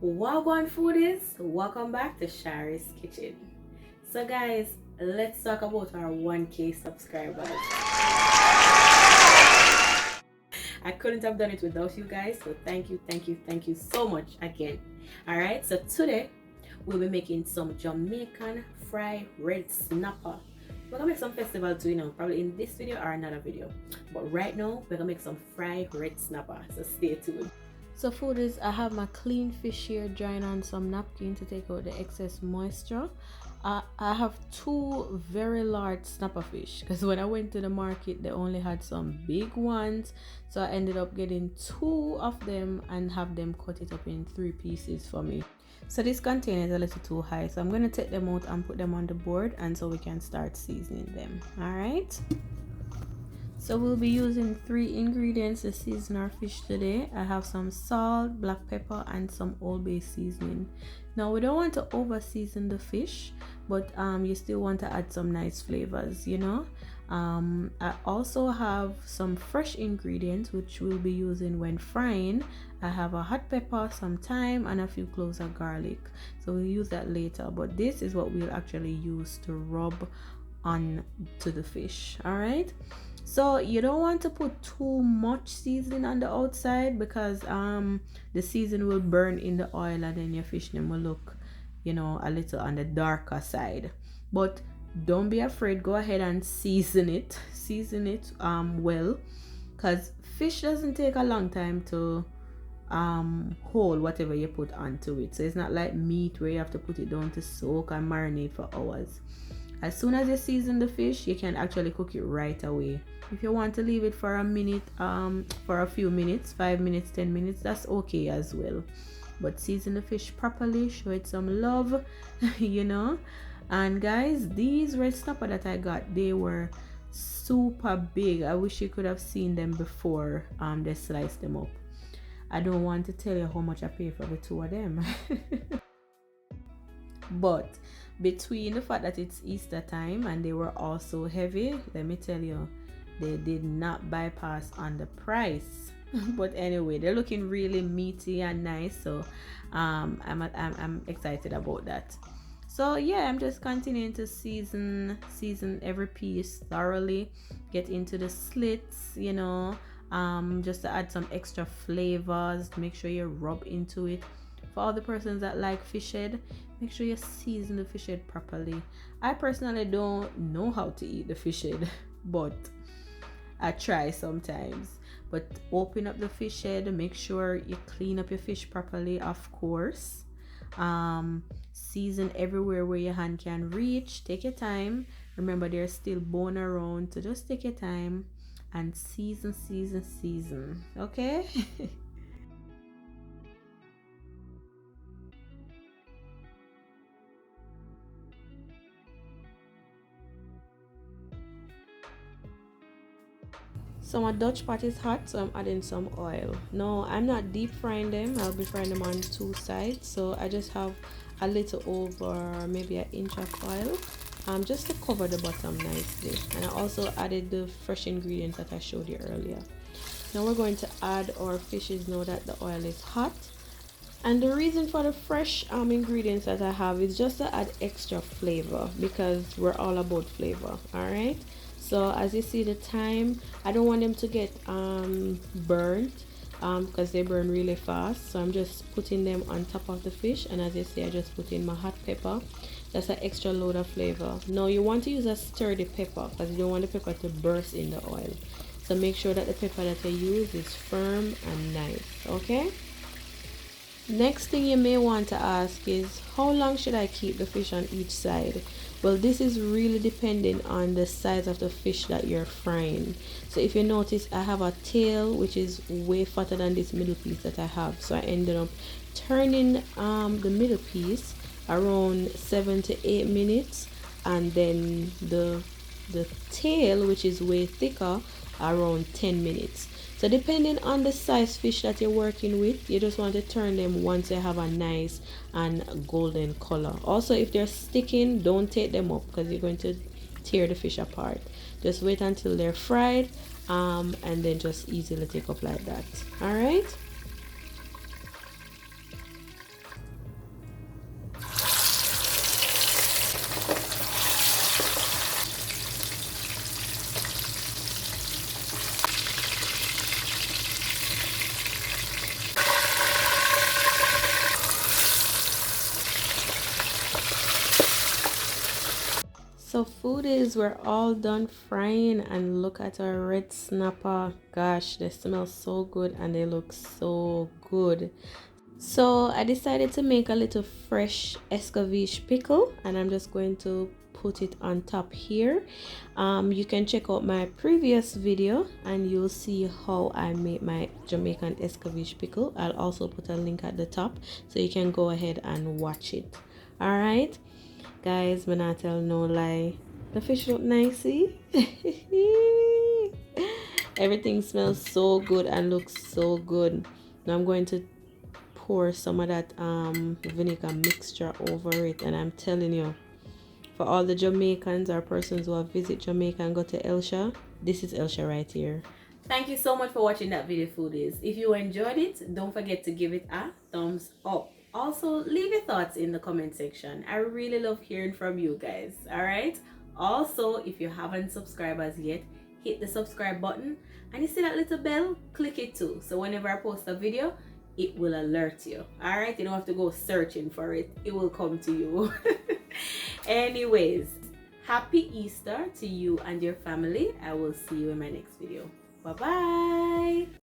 Wagwan foodies, welcome back to Shari's Kitchen. So guys, let's talk about our 1K subscribers. I couldn't have done it without you guys, so thank you so much again. Alright, so today we'll be making some Jamaican fried red snapper. We're gonna make some festival too, probably in this video or another video. But right now, we're gonna make some fried red snapper, so stay tuned. So foodies, I have my clean fish here drying on some napkin to take out the excess moisture. I have two very large snapper fish because when I went to the market they only had some big ones, so I ended up getting two of them and have them cut it up in 3 pieces for me. So this container is a little too high, so I'm going to take them out and put them on the board and so we can start seasoning them. Alright, so we'll be using 3 ingredients to season our fish today. I have some salt, black pepper, and some Old Bay seasoning. Now we don't want to over season the fish, but you still want to add some nice flavors, I also have some fresh ingredients which we'll be using when frying. I have a hot pepper, some thyme, and a few cloves of garlic, so we'll use that later, but this is what we'll actually use to rub on to the fish. All right, so you don't want to put too much seasoning on the outside because the seasoning will burn in the oil and then your fish name will look a little on the darker side. But don't be afraid, go ahead and season it well, because fish doesn't take a long time to hold whatever you put onto it. So it's not like meat where you have to put it down to soak and marinate for hours. As soon as you season the fish, you can actually cook it right away. If you want to leave it for a minute, for a few minutes, 5 minutes, 10 minutes, that's okay as well. But season the fish properly, show it some love, And guys, these red snapper that I got, they were super big. I wish you could have seen them before they sliced them up. I don't want to tell you how much I paid for the 2 of them. But between the fact that it's Easter time and they were also heavy, let me tell you, they did not bypass on the price. But anyway, they're looking really meaty and nice, so I'm excited about that. So yeah, I'm just continuing to season every piece thoroughly, get into the slits, just to add some extra flavors. Make sure you rub into it. For all the persons that like fish head, make sure you season the fish head properly. I personally don't know how to eat the fish head, but I try sometimes. But open up the fish head, make sure you clean up your fish properly, of course. Season everywhere where your hand can reach. Take your time. Remember, there's still bone around, so just take your time and season. Okay? So my Dutch pot is hot, so I'm adding some oil. No, I'm not deep frying them. I'll be frying them on 2 sides. So I just have a little over maybe 1 inch of oil, just to cover the bottom nicely. And I also added the fresh ingredients that I showed you earlier. Now we're going to add our fishes now that the oil is hot. And the reason for the fresh ingredients that I have is just to add extra flavor, because we're all about flavor. All right. So as you see the thyme, I don't want them to get burnt because they burn really fast. So I'm just putting them on top of the fish, and as you see, I just put in my hot pepper. That's an extra load of flavor. Now you want to use a sturdy pepper because you don't want the pepper to burst in the oil. So make sure that the pepper that you use is firm and nice. Okay. Next thing you may want to ask is, how long should I keep the fish on each side? Well, this is really depending on the size of the fish that you're frying. So if you notice, I have a tail which is way fatter than this middle piece that I have. So I ended up turning the middle piece around 7 to 8 minutes, and then the tail, which is way thicker, around 10 minutes. So depending on the size fish that you're working with, you just want to turn them once they have a nice and golden color. Also, if they're sticking, don't take them up because you're going to tear the fish apart. Just wait until they're fried and then just easily take up like that. All right. So foodies, we're all done frying, and look at our red snapper. Gosh, they smell so good and they look so good. So I decided to make a little fresh Escoveitch pickle, and I'm just going to put it on top here. You can check out my previous video and you'll see how I make my Jamaican Escoveitch pickle. I'll also put a link at the top so you can go ahead and watch it. All right, guys, when I tell no lie, the fish look nicey. Everything smells so good and looks so good. Now I'm going to pour some of that vinegar mixture over it, and I'm telling you, for all the Jamaicans or persons who have visit Jamaica and go to Elsha, this is Elsha right here. Thank you so much for watching that video, foodies. If you enjoyed it, don't forget to give it a thumbs up. Also, leave your thoughts in the comment section. I really love hearing from you guys. All right, also, if you haven't subscribed as yet, hit the subscribe button, and you see that little bell, click it too, so whenever I post a video, it will alert you. All right, you don't have to go searching for it, it will come to you. Anyways, happy Easter to you and your family. I will see you in my next video. Bye bye.